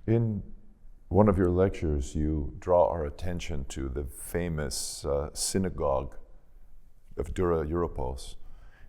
In one of your lectures, you draw our attention to the famous Synagogue of Dura-Europos.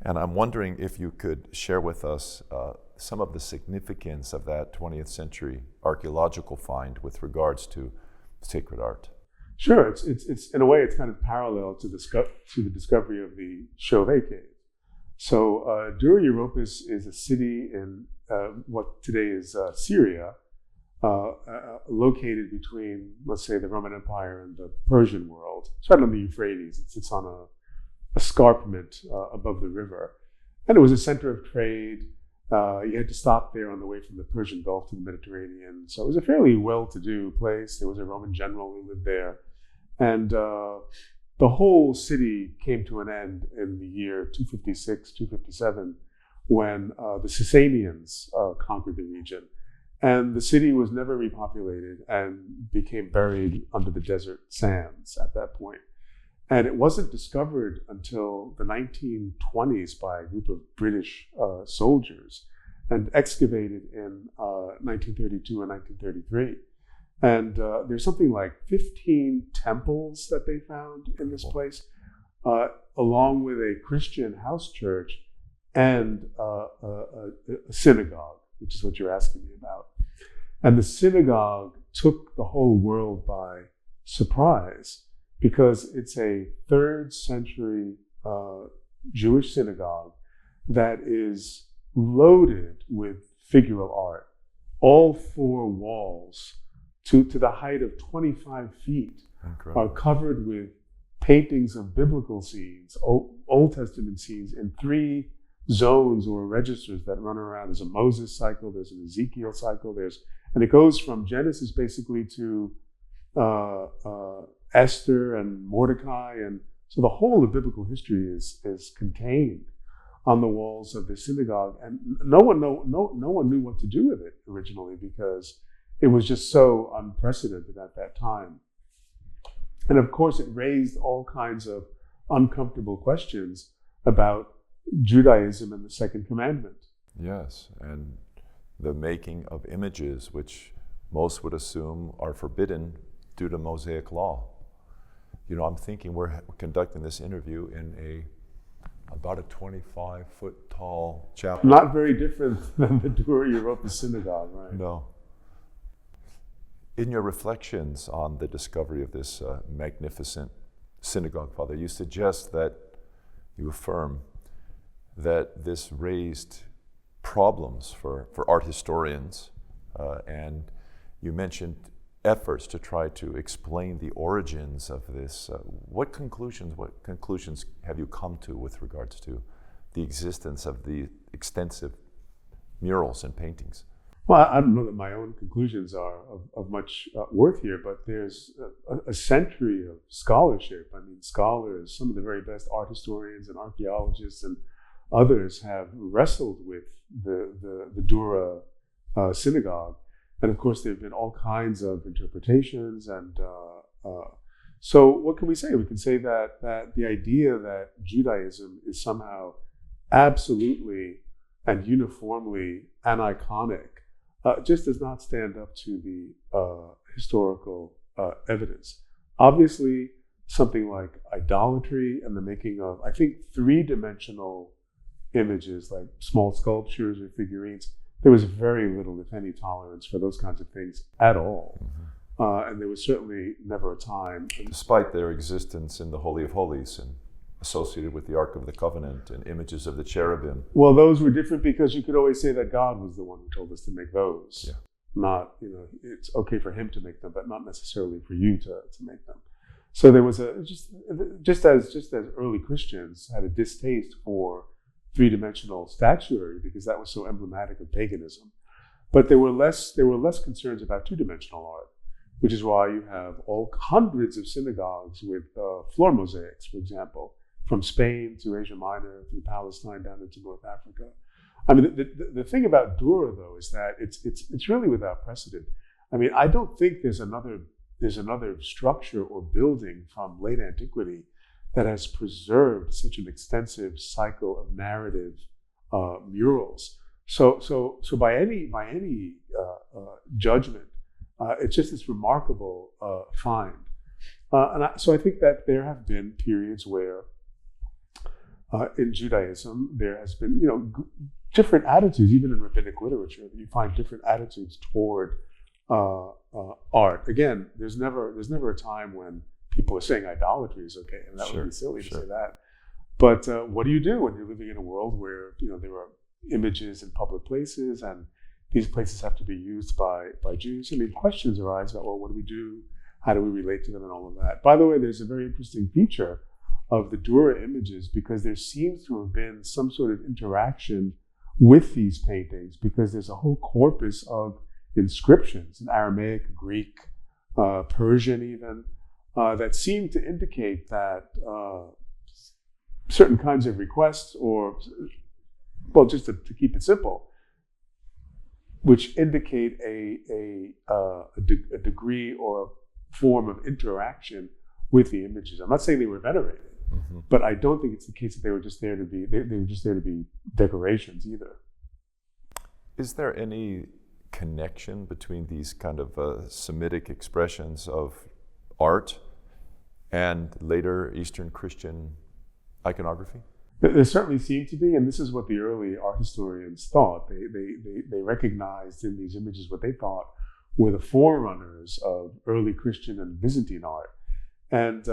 And I'm wondering if you could share with us some of the significance of that 20th century archaeological find with regards to sacred art. Sure, it's in a way it's kind of parallel to the discovery of the Chauvet cave. So Dura-Europos is a city in what today is Syria, located between, let's say, the Roman Empire and the Persian world. It's right on the Euphrates. It sits on a escarpment above the river. And it was a center of trade. You had to stop there on the way from the Persian Gulf to the Mediterranean. So it was a fairly well-to-do place. There was a Roman general who lived there. And the whole city came to an end in the year 256, 257, when the Sasanians conquered the region. And the city was never repopulated and became buried under the desert sands at that point. And it wasn't discovered until the 1920s by a group of British soldiers and excavated in 1932 and 1933. And there's something like 15 temples that they found in this place, along with a Christian house church and a synagogue, which is what you're asking me about. And the synagogue took the whole world by surprise because it's a 3rd century Jewish synagogue that is loaded with figural art. All 4 walls to the height of 25 feet Incredible. Are covered with paintings of biblical scenes, Old Testament scenes in 3 zones or registers that run around. There's a Moses cycle, there's an Ezekiel cycle, and it goes from Genesis basically to Esther and Mordecai, and so the whole of biblical history is contained on the walls of the synagogue, and no one knew what to do with it originally because it was just so unprecedented at that time. And of course, it raised all kinds of uncomfortable questions about Judaism and the Second Commandment. Yes, and the making of images, which most would assume are forbidden due to Mosaic law. You know, I'm thinking we're conducting this interview in about a 25-foot tall chapel. Not very different than the Dura-Europos synagogue, right? No. In your reflections on the discovery of this magnificent synagogue, Father, you suggest that you affirm that this raised problems for art historians, and you mentioned efforts to try to explain the origins of this. What conclusions have you come to with regards to the existence of the extensive murals and paintings? Well, I don't know that my own conclusions are of much worth here, but there's a century of scholarship. I mean, scholars, some of the very best art historians and archaeologists and others have wrestled with the Dura synagogue. And of course, there have been all kinds of interpretations. And so what can we say? We can say that the idea that Judaism is somehow absolutely and uniformly aniconic just does not stand up to the historical evidence. Obviously, something like idolatry and the making of, I think, 3-dimensional images like small sculptures or figurines, there was very little, if any, tolerance for those kinds of things at all. Mm-hmm. And there was certainly never a time. Despite their existence in the Holy of Holies and associated with the Ark of the Covenant and images of the cherubim. Well, those were different because you could always say that God was the one who told us to make those. Yeah. Not, it's okay for him to make them, but not necessarily for you to make them. So there was just as early Christians had a distaste for 3-dimensional statuary because that was so emblematic of paganism. But there were less concerns about 2-dimensional art, which is why you have hundreds of synagogues with floor mosaics, for example, from Spain to Asia Minor, through Palestine down into North Africa. I mean, the thing about Dura, though, is that it's really without precedent. I mean, I don't think there's another structure or building from late antiquity that has preserved such an extensive cycle of narrative murals. So by any judgment, it's just this remarkable find. So I think that there have been periods where in Judaism there has been, different attitudes, even in rabbinic literature. You find different attitudes toward art. Again, there's never a time when people are saying idolatry is okay, and that would be silly to say that. But what do you do when you're living in a world where there are images in public places, and these places have to be used by Jews? I mean, questions arise about, well, what do we do? How do we relate to them, and all of that? By the way, there's a very interesting feature of the Dura images, because there seems to have been some sort of interaction with these paintings, because there's a whole corpus of inscriptions in Aramaic, Greek, Persian even, that seem to indicate that certain kinds of requests, or, well, just to keep it simple, which indicate a degree or a form of interaction with the images. I'm not saying they were venerated, but I don't think it's the case that they were just there to be decorations either. Is there any connection between these kind of Semitic expressions of art and later Eastern Christian iconography? There certainly seemed to be, and this is what the early art historians thought. They recognized in these images what they thought were the forerunners of early Christian and Byzantine art. And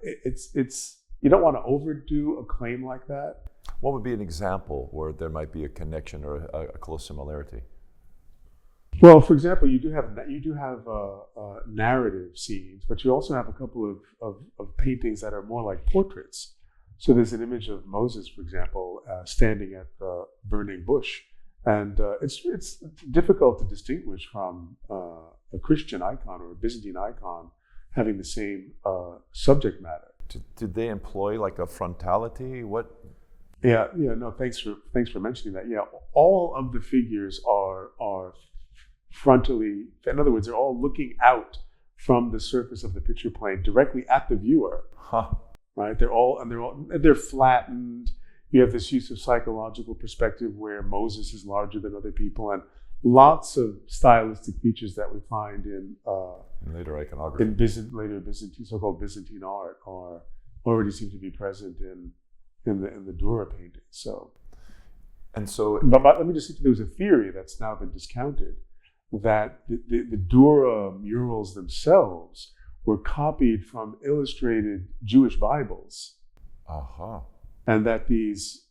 it's you don't want to overdo a claim like that. What would be an example where there might be a connection or a close similarity? Well, for example, you do have narrative scenes, but you also have a couple of paintings that are more like portraits. So there's an image of Moses, for example, standing at the burning bush, and it's difficult to distinguish from a Christian icon or a Byzantine icon having the same subject matter. Did they employ like a frontality? What? Yeah. No, thanks for mentioning that. Yeah, all of the figures are frontally. In other words, they're all looking out from the surface of the picture plane directly at the viewer. Right? They're flattened. You have this use of psychological perspective where Moses is larger than other people, and lots of stylistic features that we find in later iconography, later Byzantine, so-called Byzantine art, already seem to be present in the Dura painting. But let me just say, there was a theory that's now been discounted that the Dura murals themselves were copied from illustrated Jewish Bibles, and that these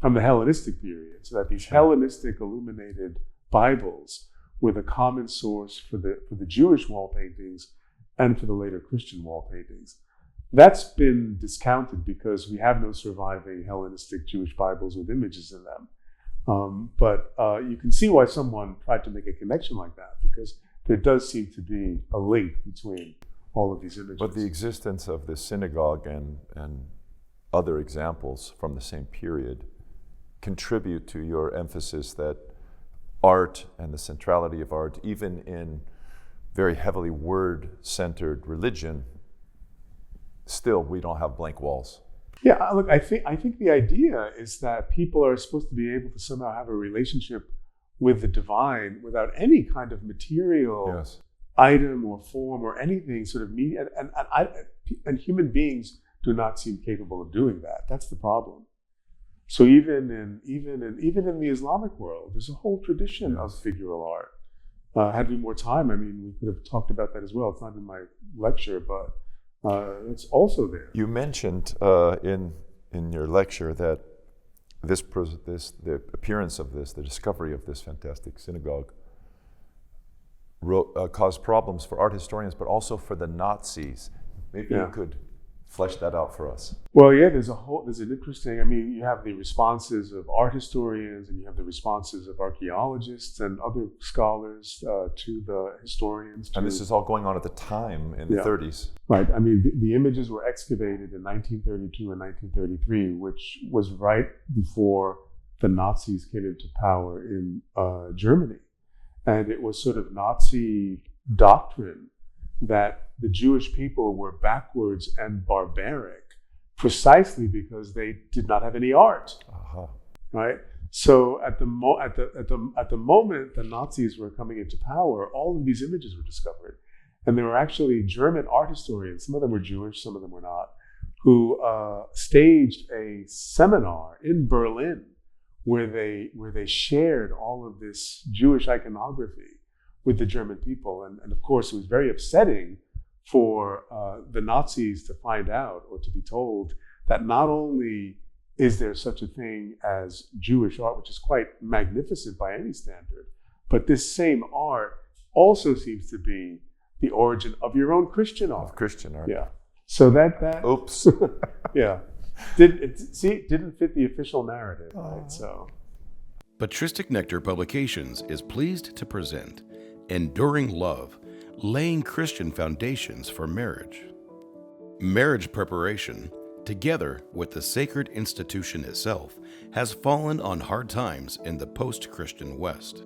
from the Hellenistic period, so that these Hellenistic illuminated Bibles were the common source for the Jewish wall paintings and for the later Christian wall paintings. That's been discounted because we have no surviving Hellenistic Jewish Bibles with images in them. But you can see why someone tried to make a connection like that, because there does seem to be a link between all of these images. But the existence of the synagogue and other examples from the same period contribute to your emphasis that art and the centrality of art, even in very heavily word-centered religion, still we don't have blank walls. Yeah, look, I think the idea is that people are supposed to be able to somehow have a relationship with the divine without any kind of material item or form or anything sort of media, and human beings do not seem capable of doing that. That's the problem. So even in the Islamic world, there's a whole tradition of figural art. Had we more time, I mean, we could have talked about that as well. It's not in my lecture, but it's also there. You mentioned in your lecture that the appearance of this, the discovery of this fantastic synagogue, caused problems for art historians, but also for the Nazis. Maybe you could flesh that out for us. Well, yeah, there's an interesting, I mean, you have the responses of art historians, and you have the responses of archaeologists and other scholars to the historians. And this is all going on at the time in the 30s. Right. I mean, the images were excavated in 1932 and 1933, which was right before the Nazis came into power in Germany. And it was sort of Nazi doctrine that the Jewish people were backwards and barbaric precisely because they did not have any art, right? So at the moment the Nazis were coming into power, all of these images were discovered, and there were actually German art historians. Some of them were Jewish, some of them were not, who staged a seminar in Berlin where they shared all of this Jewish iconography with the German people. And of course, it was very upsetting for the Nazis to find out or to be told that not only is there such a thing as Jewish art, which is quite magnificent by any standard, but this same art also seems to be the origin of your own Christian art. Of Christian art. Yeah. So that Oops. yeah. Didn't fit the official narrative, right? So Patristic Nectar Publications is pleased to present Enduring Love, Laying Christian Foundations for Marriage. Marriage preparation, together with the sacred institution itself, has fallen on hard times in the post-Christian West.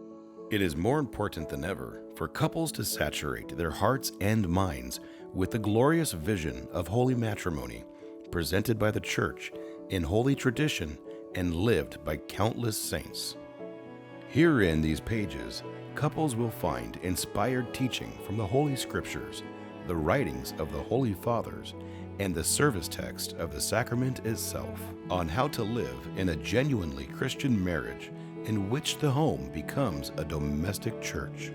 It is more important than ever for couples to saturate their hearts and minds with the glorious vision of holy matrimony presented by the Church in holy tradition and lived by countless saints. Here in these pages, couples will find inspired teaching from the Holy Scriptures, the writings of the Holy Fathers, and the service text of the sacrament itself on how to live in a genuinely Christian marriage in which the home becomes a domestic church.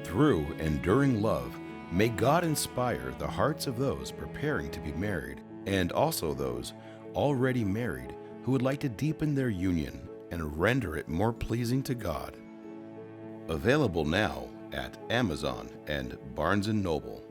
Through enduring love, may God inspire the hearts of those preparing to be married and also those already married who would like to deepen their union and render it more pleasing to God. Available now at Amazon and Barnes & Noble.